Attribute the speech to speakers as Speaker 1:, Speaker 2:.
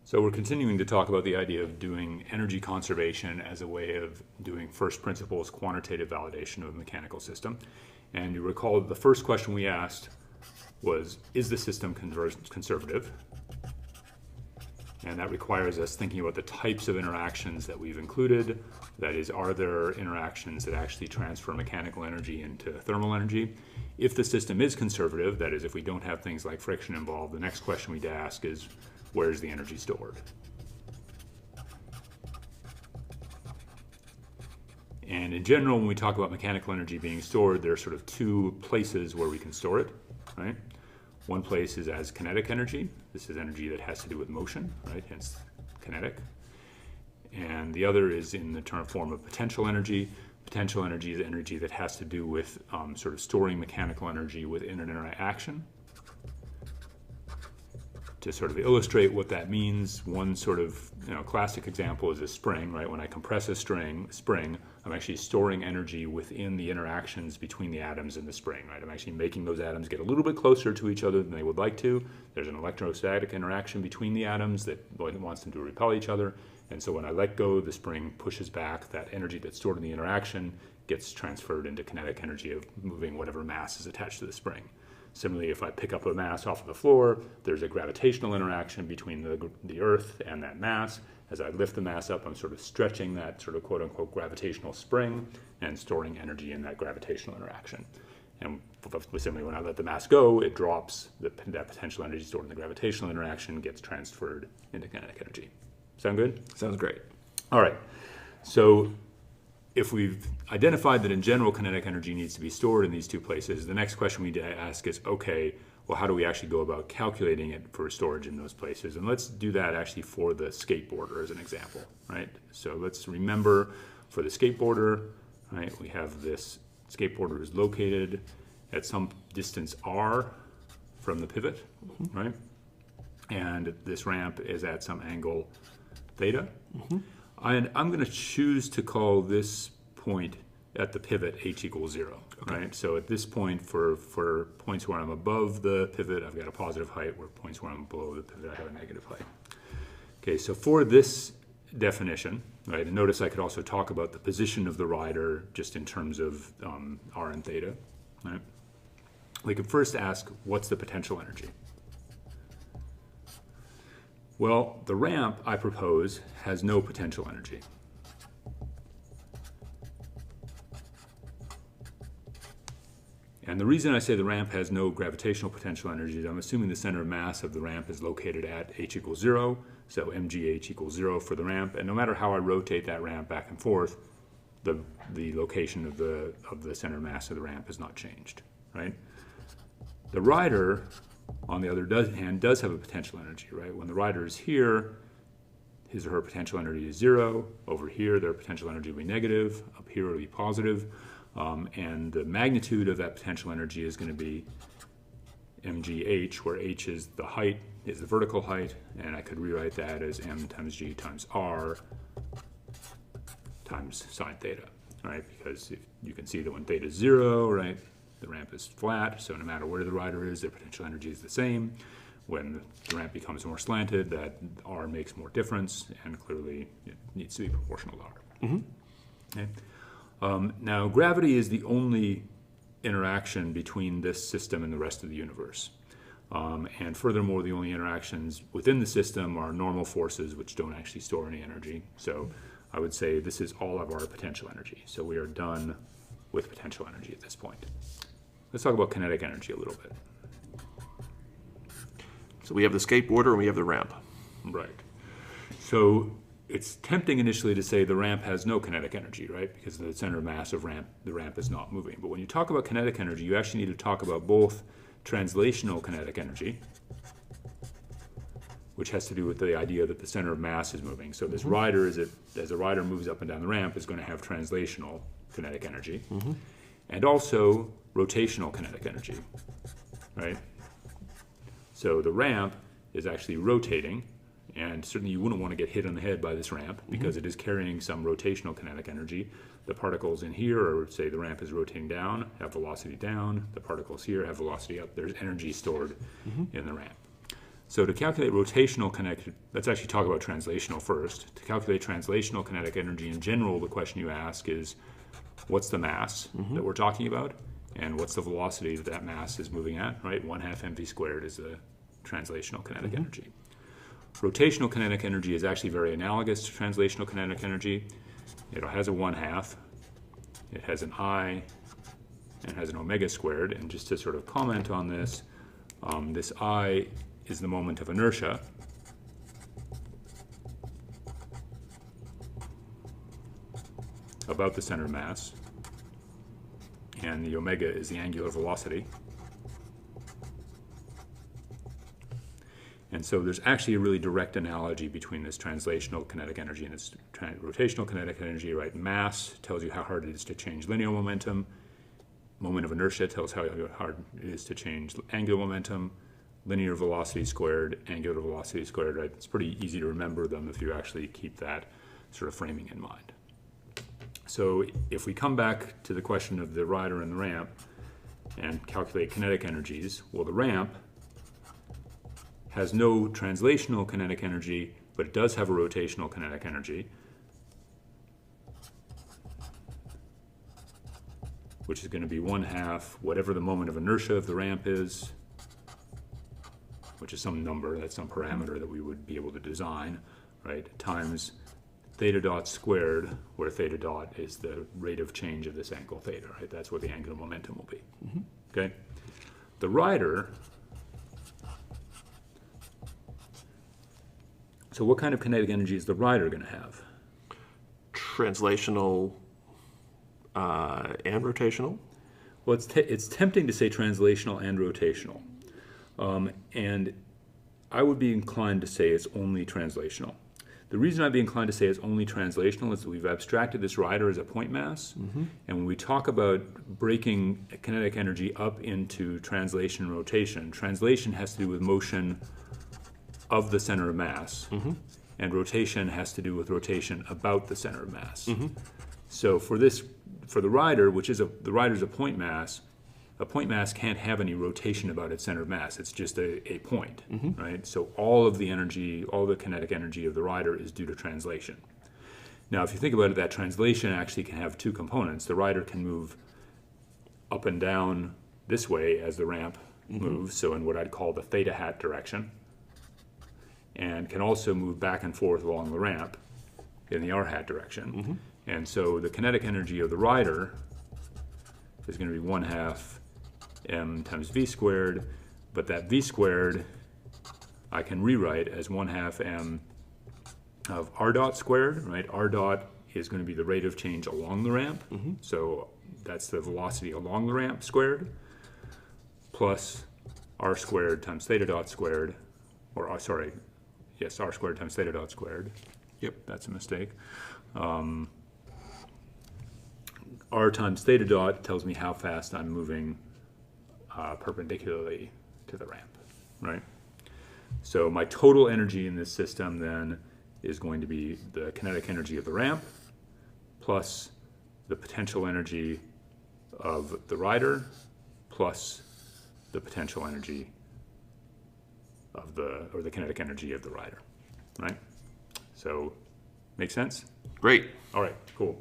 Speaker 1: So we're continuing to talk about the idea of doing energy conservation as a way of doing first principles quantitative validation of a mechanical system. And you recall the first question we asked was, is the system conservative? And that requires us thinking about the types of interactions that we've included. That is, are there interactions that actually transfer mechanical energy into thermal energy? If the system is conservative, that is, if we don't have things like friction involved, the next question we'd ask is, where is the energy stored? And in general, when we talk about mechanical energy being stored, there are sort of two places where we can store it, right? One place is as kinetic energy. This is energy that has to do with motion, right? Hence kinetic. And the other is in the form of potential energy. Potential energy is energy that has to do with sort of storing mechanical energy within an interaction. To sort of illustrate what that means, one sort of classic example is a spring, right? When I compress a spring, I'm actually storing energy within the interactions between the atoms in the spring, right? I'm actually making those atoms get a little bit closer to each other than they would like to. There's an electrostatic interaction between the atoms that wants them to repel each other. And so when I let go, the spring pushes back. That energy that's stored in the interaction gets transferred into kinetic energy of moving whatever mass is attached to the spring. Similarly, if I pick up a mass off of the floor, there's a gravitational interaction between the Earth and that mass. As I lift the mass up, I'm sort of stretching that sort of quote-unquote gravitational spring and storing energy in that gravitational interaction. And similarly, when I let the mass go, it drops. That potential energy stored in the gravitational interaction gets transferred into kinetic energy. Sound good?
Speaker 2: Sounds great.
Speaker 1: All right. So if we've identified that in general kinetic energy needs to be stored in these two places, the next question we need to ask is, okay, well, how do we actually go about calculating it for storage in those places? And let's do that actually for the skateboarder as an example, right? So let's remember for the skateboarder, right, we have this skateboarder is located at some distance r from the pivot, right? And this ramp is at some angle theta. And I'm going to choose to call this point at the pivot h equals 0, right? So at this point, for points where I'm above the pivot, I've got a positive height. Where points where I'm below the pivot, I have a negative height. Okay, so for this definition, right, and notice I could also talk about the position of the rider just in terms of r and theta, right? We could first ask, what's the potential energy? Well, the ramp, I propose, has no potential energy. And the reason I say the ramp has no gravitational potential energy is I'm assuming the center of mass of the ramp is located at h equals 0, so mgh equals 0 for the ramp, and no matter how I rotate that ramp back and forth, the location of the center of mass of the ramp is not changed, right? The rider, on the other hand, does have a potential energy, right? When the rider is here, his or her potential energy is 0. Over here, their potential energy will be negative. Up here, it will be positive. And the magnitude of that potential energy is going to be mgh, where h is the height, is the vertical height, and I could rewrite that as m times g times r times sine theta, right? Because if you can see that when theta is 0, right, the ramp is flat, so no matter where the rider is, their potential energy is the same. When the ramp becomes more slanted, that r makes more difference, and clearly it needs to be proportional to r. Okay. Now, gravity is the only interaction between this system and the rest of the universe. And furthermore, the only interactions within the system are normal forces, which don't actually store any energy. So I would say this is all of our potential energy. So we are done with potential energy at this point. Let's talk about kinetic energy a little bit.
Speaker 2: So we have the skateboarder and we have the ramp.
Speaker 1: Right. So it's tempting initially to say the ramp has no kinetic energy, right? Because the center of mass of the ramp is not moving. But when you talk about kinetic energy, you actually need to talk about both translational kinetic energy, which has to do with the idea that the center of mass is moving. So this rider, as the rider moves up and down the ramp, is going to have translational kinetic energy. And also rotational kinetic energy, right? So the ramp is actually rotating, and certainly you wouldn't want to get hit on the head by this ramp because it is carrying some rotational kinetic energy. The particles in here, or say the ramp is rotating down, have velocity down. The particles here have velocity up. There's energy stored in the ramp. So to calculate rotational kinetic, let's actually talk about translational first. To calculate translational kinetic energy in general, the question you ask is, what's the mass that we're talking about? And what's the velocity that that mass is moving at, right? 1/2 mv squared is the translational kinetic energy. Rotational kinetic energy is actually very analogous to translational kinetic energy. It has a 1/2, it has an I, and it has an omega squared. And just to sort of comment on this, this I is the moment of inertia. About the center of mass. And the omega is the angular velocity. And so there's actually a really direct analogy between this translational kinetic energy and its rotational kinetic energy, right? Mass tells you how hard it is to change linear momentum. Moment of inertia tells how hard it is to change angular momentum. Linear velocity squared, angular velocity squared, right? It's pretty easy to remember them if you actually keep that sort of framing in mind. So if we come back to the question of the rider and the ramp and calculate kinetic energies, well, the ramp has no translational kinetic energy, but it does have a rotational kinetic energy, which is going to be 1/2 whatever the moment of inertia of the ramp is, which is some number, that's some parameter that we would be able to design, right, times theta dot squared, where theta dot is the rate of change of this angle theta, right? That's what the angular momentum will be. Okay? The rider, so what kind of kinetic energy is the rider going to have?
Speaker 2: Translational and rotational.
Speaker 1: Well, it's tempting to say translational and rotational. And I would be inclined to say it's only translational. The reason I'd be inclined to say it's only translational is that we've abstracted this rider as a point mass. And when we talk about breaking kinetic energy up into translation and rotation, translation has to do with motion of the center of mass, and rotation has to do with rotation about the center of mass. So for the rider, the rider's a point mass can't have any rotation about its center of mass. It's just a point, right? So all of the energy, all the kinetic energy of the rider is due to translation. Now, if you think about it, that translation actually can have two components. The rider can move up and down this way as the ramp moves, so in what I'd call the theta hat direction, and can also move back and forth along the ramp in the r hat direction. And so the kinetic energy of the rider is going to be 1/2 m times v squared, but that v squared I can rewrite as 1/2 m of r dot squared, right? R dot is going to be the rate of change along the ramp, so that's the velocity along the ramp squared, plus r squared times theta dot squared, or r squared times theta dot squared.
Speaker 2: Yep.
Speaker 1: That's a mistake. R times theta dot tells me how fast I'm moving perpendicularly to the ramp, right? So my total energy in this system then is going to be the kinetic energy of the ramp plus the potential energy of the rider plus the potential energy of the kinetic energy of the rider, right? So, make sense?
Speaker 2: Great.
Speaker 1: All right, cool.